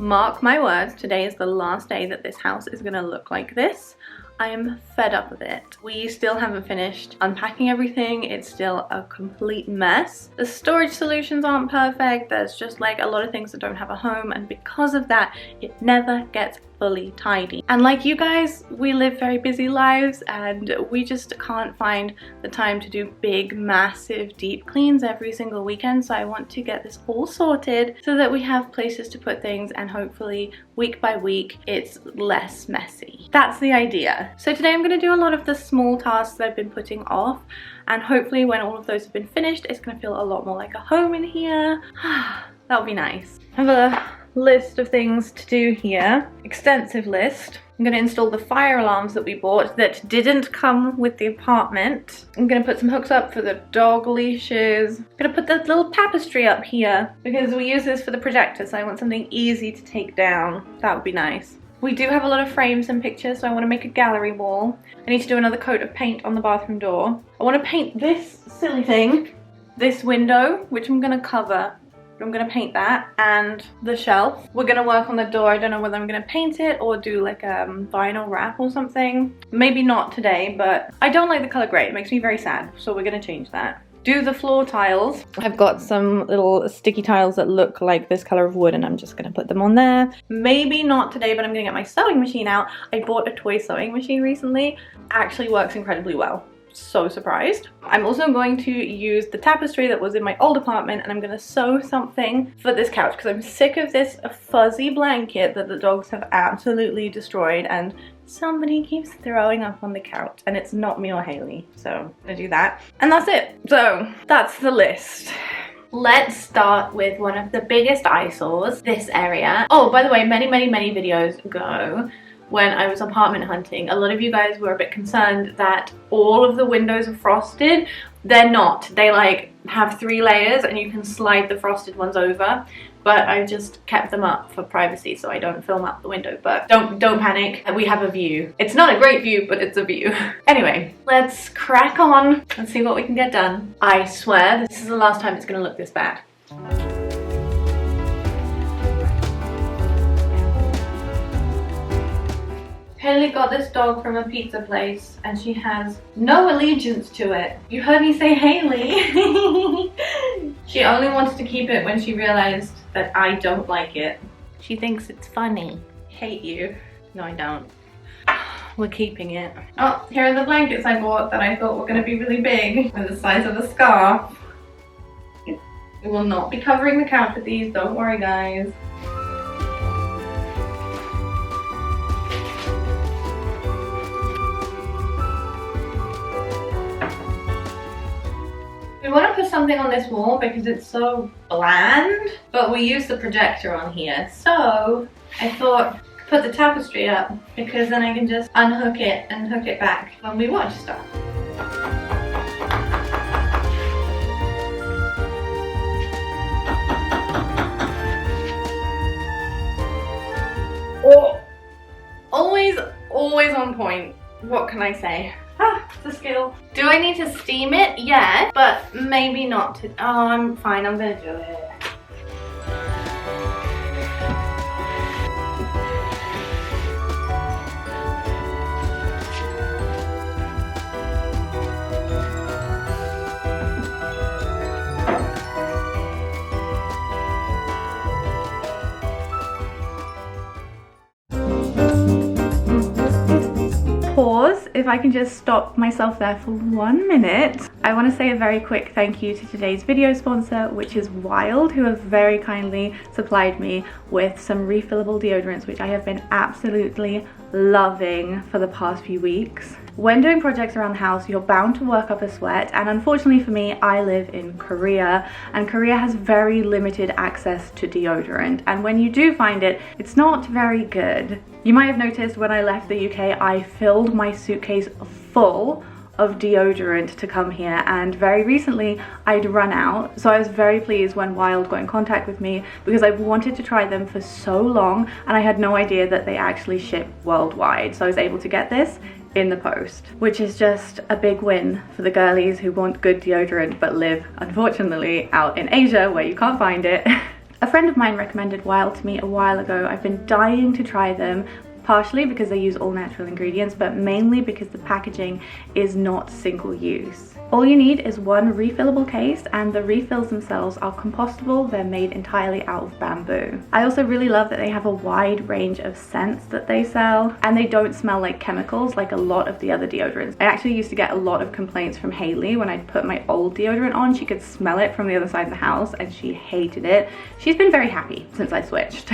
Mark my words, today is the last day that this house is gonna look like this. I am fed up with it. We still haven't finished unpacking everything. It's still a complete mess. The storage solutions aren't perfect. There's just like a lot of things that don't have a home, and because of that, it never gets fully tidy. And like you guys, we live very busy lives and we just can't find the time to do big, massive, deep cleans every single weekend. So I want to get this all sorted so that we have places to put things, and hopefully week by week it's less messy. That's the idea. So today I'm going to do a lot of the small tasks that I've been putting off, and hopefully when all of those have been finished, it's going to feel a lot more like a home in here. That would be nice. I have a list of things to do here. Extensive list. I'm going to install the fire alarms that we bought that didn't come with the apartment. I'm going to put some hooks up for the dog leashes. I'm going to put the little tapestry up here because we use this for the projector, so I want something easy to take down. That would be nice. We do have a lot of frames and pictures, so I want to make a gallery wall. I need to do another coat of paint on the bathroom door. I want to paint this silly thing, this window, which I'm going to cover. I'm going to paint that, and the shelf. We're going to work on the door. I don't know whether I'm going to paint it or do like a vinyl wrap or something. Maybe not today, but I don't like the color gray. It makes me very sad, so we're going to change that. Do the floor tiles. I've got some little sticky tiles that look like this color of wood, and I'm just going to put them on there. Maybe not today, but I'm going to get my sewing machine out. I bought a toy sewing machine recently. Actually works incredibly well. So surprised. I'm also going to use the tapestry that was in my old apartment, and I'm going to sew something for this couch because I'm sick of this fuzzy blanket that the dogs have absolutely destroyed, and somebody keeps throwing up on the couch, and it's not me or Haley. So I'm gonna do that, and that's it. So that's the list. Let's start with one of the biggest eyesores, this area. Oh, by the way, many videos ago, when I was apartment hunting, a lot of you guys were a bit concerned that all of the windows are frosted. They're not. They like have 3 layers and you can slide the frosted ones over, but I just kept them up for privacy so I don't film out the window. But don't panic, we have a view. It's not a great view, but it's a view. Anyway, let's crack on and see what we can get done. I swear this is the last time it's gonna look this bad. Haley got this dog from a pizza place and she has no allegiance to it. You heard me say Haley. She only wants to keep it when she realized that I don't like it. She thinks it's funny. Hate you. No, I don't. We're keeping it. Oh, here are the blankets I bought that I thought were going to be really big and the size of a scarf. We will not be covering the couch with these, don't worry guys. We want to put something on this wall because it's so bland, but we use the projector on here. So I thought put the tapestry up because then I can just unhook it and hook it back when we watch stuff. Oh, always on point. What can I say? It's a skill. Do I need to steam it? Yeah, but maybe not to. Oh, I'm fine, I'm gonna do it. Pause, if I can just stop myself there for 1 minute. I want to say a very quick thank you to today's video sponsor, which is Wild, who have very kindly supplied me with some refillable deodorants, which I have been absolutely loving for the past few weeks. When doing projects around the house, you're bound to work up a sweat, and unfortunately for me, I live in Korea, and Korea has very limited access to deodorant, and when you do find it, it's not very good. You might have noticed when I left the UK, I filled my suitcase full of deodorant to come here, and very recently I'd run out, so I was very pleased when Wild got in contact with me because I've wanted to try them for so long and I had no idea that they actually ship worldwide, so I was able to get this in the post, which is just a big win for the girlies who want good deodorant but live, unfortunately, out in Asia where you can't find it. A friend of mine recommended Wild to me a while ago. I've been dying to try them, partially because they use all natural ingredients, but mainly because the packaging is not single use. All you need is one refillable case, and the refills themselves are compostable. They're made entirely out of bamboo. I also really love that they have a wide range of scents that they sell, and they don't smell like chemicals like a lot of the other deodorants. I actually used to get a lot of complaints from Haley when I'd put my old deodorant on. She could smell it from the other side of the house and she hated it. She's been very happy since I switched.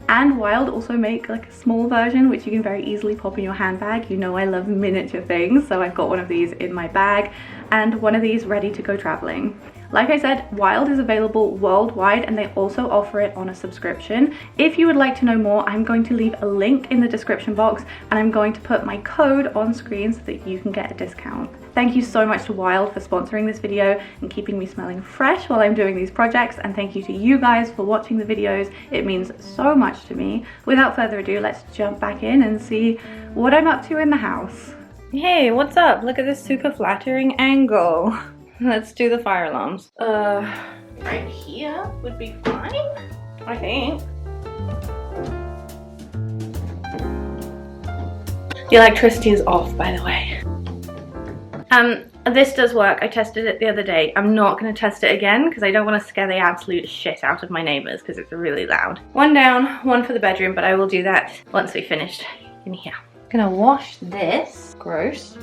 And Wild also make like a small version which you can very easily pop in your handbag. You know I love miniature things, so I've got one of these in my bag and one of these ready to go traveling. Like I said, Wild is available worldwide and they also offer it on a subscription. If you would like to know more, I'm going to leave a link in the description box and I'm going to put my code on screen so that you can get a discount. Thank you so much to Wild for sponsoring this video and keeping me smelling fresh while I'm doing these projects, and thank you to you guys for watching the videos. It means so much to me. Without further ado, let's jump back in and see what I'm up to in the house. Hey, what's up? Look at this super flattering angle. Let's do the fire alarms. Right here would be fine, I think. The electricity is off, by the way. This does work. I tested it the other day. I'm not going to test it again because I don't want to scare the absolute shit out of my neighbors because it's really loud. One down, one for the bedroom, but I will do that once we finished in here. I'm gonna wash this. Gross.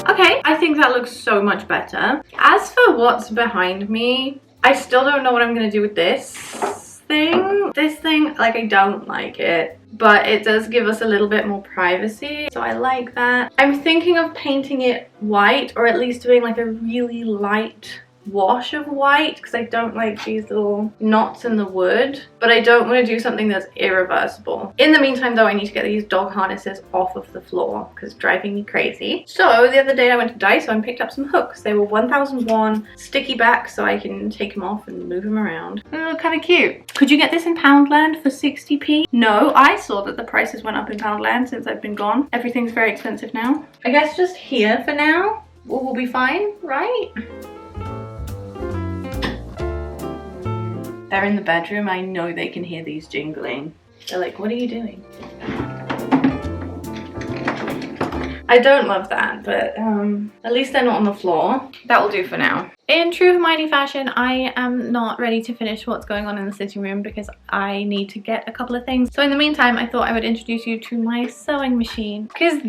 Okay, I think that looks so much better. As for what's behind me, I still don't know what I'm gonna do with this thing. This thing, like, I don't like it, but it does give us a little bit more privacy, so I like that. I'm thinking of painting it white, or at least doing like a really light wash of white, because I don't like these little knots in the wood, but I don't want to do something that's irreversible. In the meantime though, I need to get these dog harnesses off of the floor because it's driving me crazy. So the other day I went to Daiso and picked up some hooks. They were 1001 sticky back, so I can take them off and move them around. They look kind of cute. Could you get this in Poundland for 60p? No, I saw that the prices went up in Poundland since I've been gone. Everything's very expensive now. I guess just here for now we'll be fine, right? They're in the bedroom. I know they can hear these jingling. They're like, what are you doing? I don't love that, but at least they're not on the floor. That will do for now. In true Hermione fashion, I am not ready to finish what's going on in the sitting room because I need to get a couple of things. So in the meantime, I thought I would introduce you to my sewing machine, because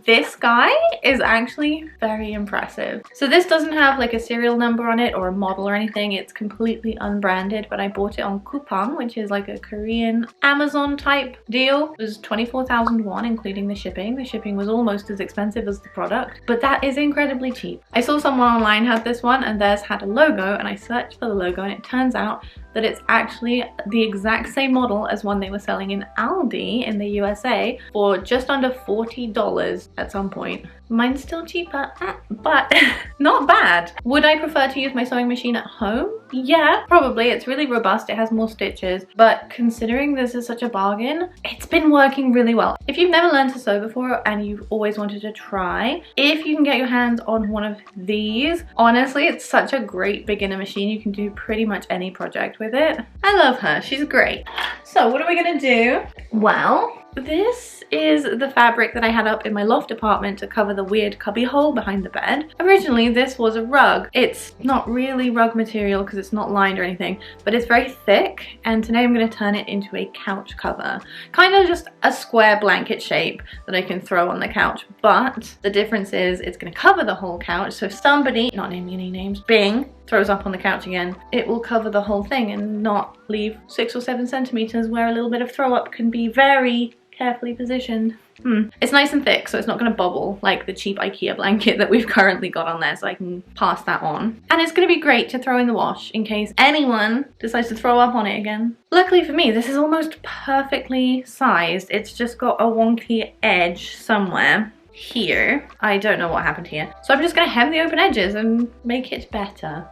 this guy is actually very impressive. So this doesn't have like a serial number on it or a model or anything. It's completely unbranded, but I bought it on Coupang, which is like a Korean Amazon type deal. It was 24,000 won, including the shipping. The shipping was almost as expensive as the product, but that is incredibly cheap. I saw someone online had this one and theirs had a logo, and I searched for the logo and it turns out that it's actually the exact same model as one they were selling in Aldi in the USA for just under $40 at some point. Mine's still cheaper, but not bad. Would I prefer to use my sewing machine at home? Yeah, probably. It's really robust, it has more stitches, but considering this is such a bargain, it's been working really well. If you've never learned to sew before and you've always wanted to try, if you can get your hands on one of these, honestly, it's such a great beginner machine. You can do pretty much any project with it. I love her, she's great. So what are we gonna do? Well, this is the fabric that I had up in my loft apartment to cover the weird cubby hole behind the bed. Originally this was a rug. It's not really rug material because it's not lined or anything, but it's very thick, and today I'm going to turn it into a couch cover. Kind of just a square blanket shape that I can throw on the couch, but the difference is it's going to cover the whole couch, so if somebody, not naming any names, Bing, throws up on the couch again, it will cover the whole thing and not leave 6 or 7 centimeters where a little bit of throw up can be very carefully positioned. It's nice and thick, so it's not going to bubble like the cheap IKEA blanket that we've currently got on there, so I can pass that on. And it's going to be great to throw in the wash in case anyone decides to throw up on it again. Luckily for me, this is almost perfectly sized. It's just got a wonky edge somewhere here. I don't know what happened here. So I'm just going to hem the open edges and make it better.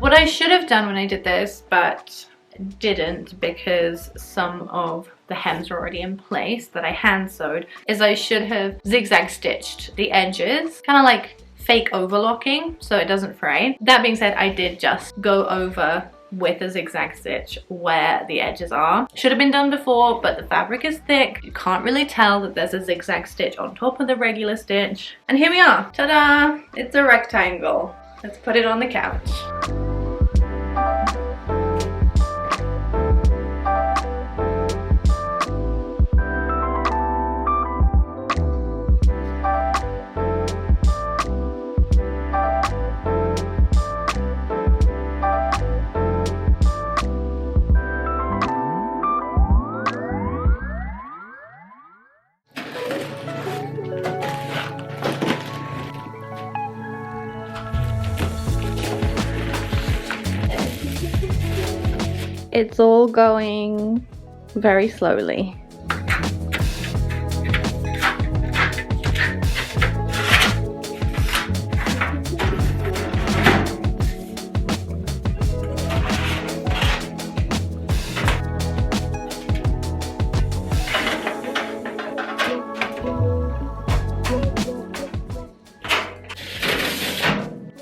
What I should have done when I did this, but didn't because some of the hems are already in place that I hand sewed, is I should have zigzag stitched the edges, kind of like fake overlocking so it doesn't fray. That being said, I did just go over with a zigzag stitch where the edges are. Should have been done before, but the fabric is thick. You can't really tell that there's a zigzag stitch on top of the regular stitch. And here we are. Ta-da! It's a rectangle. Let's put it on the couch. It's all going very slowly.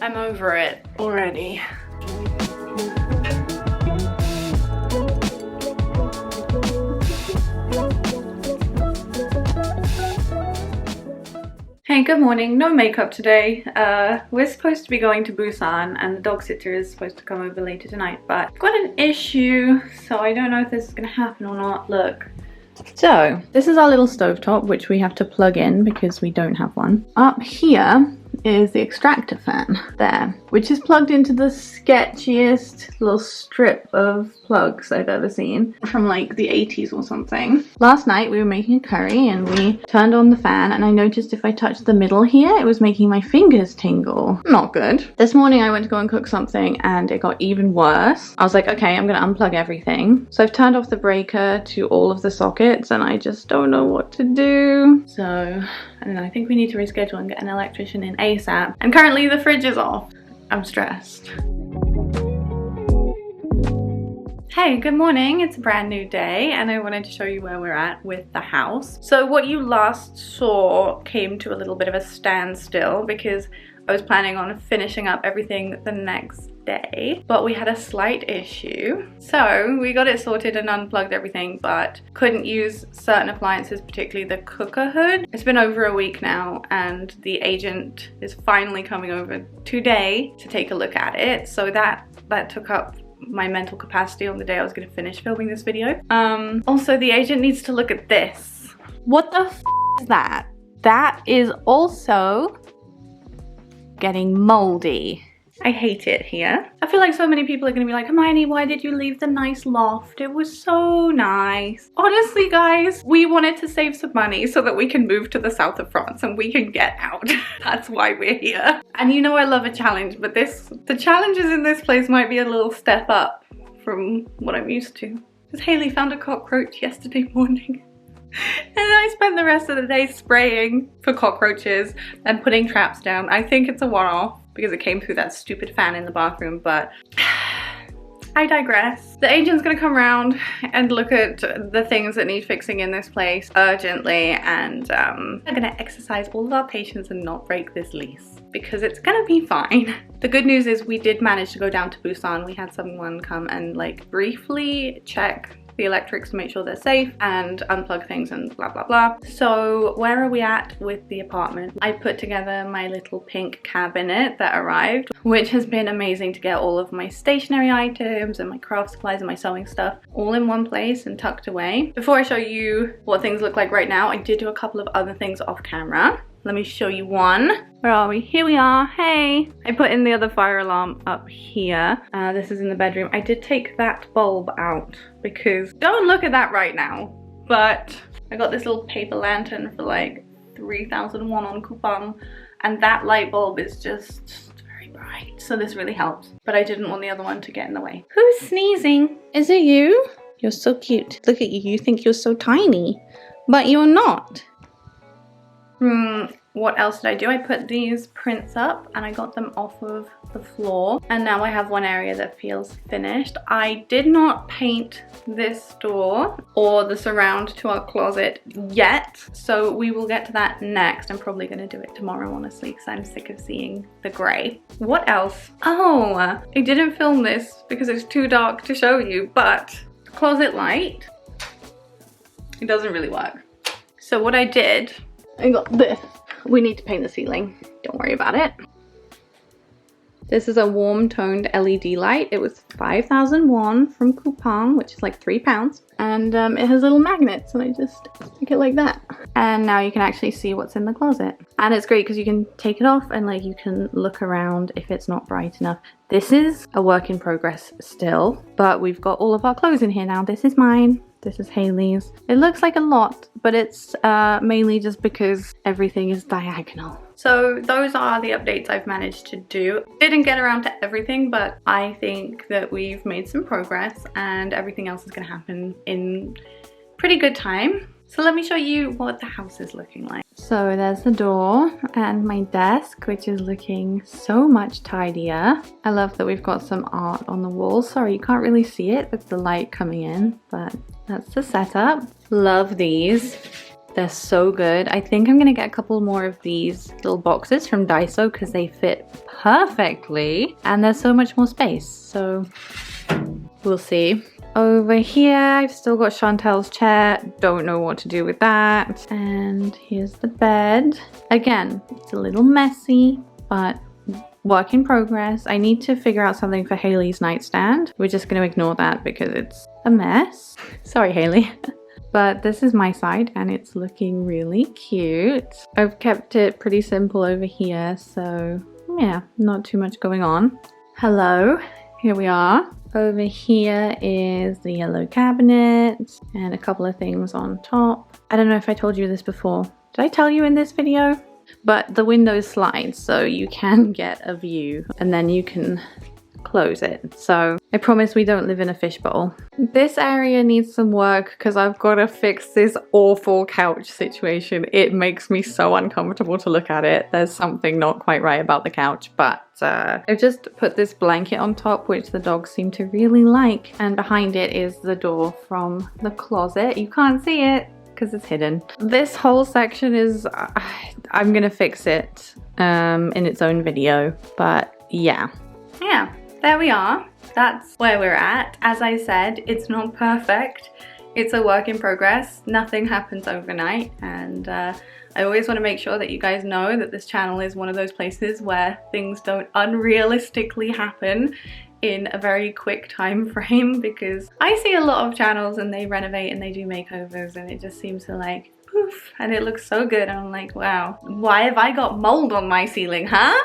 I'm over it already. Hey, good morning. No makeup today. We're supposed to be going to Busan and the dog sitter is supposed to come over later tonight, but I've got an issue, so I don't know if this is gonna happen or not. Look. So, this is our little stovetop, which we have to plug in because we don't have one. Up here is the extractor fan there, which is plugged into the sketchiest little strip of plugs I've ever seen from like the 80s or something. Last night we were making a curry and we turned on the fan and I noticed if I touched the middle here, it was making my fingers tingle. Not good. This morning I went to go and cook something and it got even worse. I was like, okay, I'm gonna unplug everything. So I've turned off the breaker to all of the sockets and I just don't know what to do. So, I don't know, I think we need to reschedule and get an electrician in ASAP. And currently the fridge is off. I'm stressed. Hey, good morning. It's a brand new day and I wanted to show you where we're at with the house. So what you last saw came to a little bit of a standstill because I was planning on finishing up everything the next day, but we had a slight issue. So we got it sorted and unplugged everything, but couldn't use certain appliances, particularly the cooker hood. It's been over a week now and the agent is finally coming over today to take a look at it. So that took up my mental capacity on the day I was going to finish filming this video. Also, the agent needs to look at this. What the f is that? That is also getting moldy. I hate it here. I feel like so many people are gonna be like, Hermione, why did you leave the nice loft? It was so nice. Honestly, guys, we wanted to save some money so that we can move to the south of France and we can get out. That's why we're here. And you know I love a challenge, but the challenges in this place might be a little step up from what I'm used to. Because Haley found a cockroach yesterday morning. And I spent the rest of the day spraying for cockroaches and putting traps down. I think it's a one-off because it came through that stupid fan in the bathroom, but I digress. The agent's gonna come around and look at the things that need fixing in this place urgently, and we're gonna exercise all of our patience and not break this lease because it's gonna be fine. The good news is we did manage to go down to Busan. We had someone come and like briefly check the electrics to make sure they're safe and unplug things and blah blah blah. So where are we at with the apartment? I put together my little pink cabinet that arrived, which has been amazing to get all of my stationery items and my craft supplies and my sewing stuff all in one place and tucked away. Before I show you what things look like right now, I did do a couple of other things off camera. Let me show you one. Where are we? Here we are. Hey! I put in the other fire alarm up here. This is in the bedroom. I did take that bulb out because don't look at that right now. But I got this little paper lantern for like 3,001 on Coupon, and that light bulb is just very bright. So this really helps. But I didn't want the other one to get in the way. Who's sneezing? Is it you? You're so cute. Look at you. You think you're so tiny, but you're not. What else did I do? I put these prints up and I got them off of the floor, and now I have one area that feels finished. I did not paint this door or the surround to our closet yet, so we will get to that next. I'm probably going to do it tomorrow, honestly, because I'm sick of seeing the grey. What else? Oh, I didn't film this because it's too dark to show you, but closet light, it doesn't really work. So what I did, I got this. We need to paint the ceiling. Don't worry about it. This is a warm toned LED light. It was 5,001 from Coupon, which is like £3. And it has little magnets, and I just stick it like that. And now you can actually see what's in the closet. And it's great because you can take it off and like you can look around if it's not bright enough. This is a work in progress still, but we've got all of our clothes in here now. This is mine. This is Haley's. It looks like a lot, but it's mainly just because everything is diagonal. So those are the updates I've managed to do. Didn't get around to everything, but I think that we've made some progress and everything else is gonna happen in pretty good time. So let me show you what the house is looking like. So there's the door and my desk, which is looking so much tidier. I love that we've got some art on the wall. Sorry, you can't really see it with the light coming in, but that's the setup. Love these. They're so good. I think I'm gonna get a couple more of these little boxes from Daiso because they fit perfectly and there's so much more space. So we'll see. Over here, I've still got Chantel's chair. Don't know what to do with that. And here's the bed. Again, it's a little messy, but work in progress. I need to figure out something for Haley's nightstand. We're just going to ignore that because it's a mess. Sorry, Haley. But this is my side and it's looking really cute. I've kept it pretty simple over here, so yeah, not too much going on. Hello, here we are. Over here is the yellow cabinet and a couple of things on top. I don't know if I told you this before. Did I tell you in this video? But the window slides so you can get a view and then you can close it. So I promise we don't live in a fishbowl. This area needs some work because I've got to fix this awful couch situation. It makes me so uncomfortable to look at it. There's something not quite right about the couch, but I've just put this blanket on top, which the dogs seem to really like. And behind it is the door from the closet. You can't see it because it's hidden. This whole section is, I'm gonna fix it in its own video, but yeah. Yeah, there we are. That's where we're at. As I said, it's not perfect. It's a work in progress. Nothing happens overnight, and I always want to make sure that you guys know that this channel is one of those places where things don't unrealistically happen in a very quick time frame, because I see a lot of channels and they renovate and they do makeovers and it just seems to like poof and it looks so good and I'm like, wow, why have I got mold on my ceiling, huh?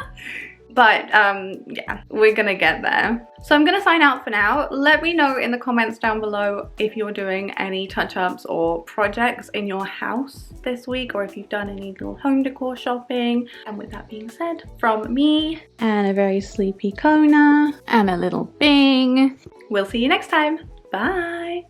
But yeah, we're gonna get there. So I'm gonna sign out for now. Let me know in the comments down below if you're doing any touch-ups or projects in your house this week, or if you've done any little home decor shopping. And with that being said, from me and a very sleepy Kona and a little Bing, we'll see you next time. Bye.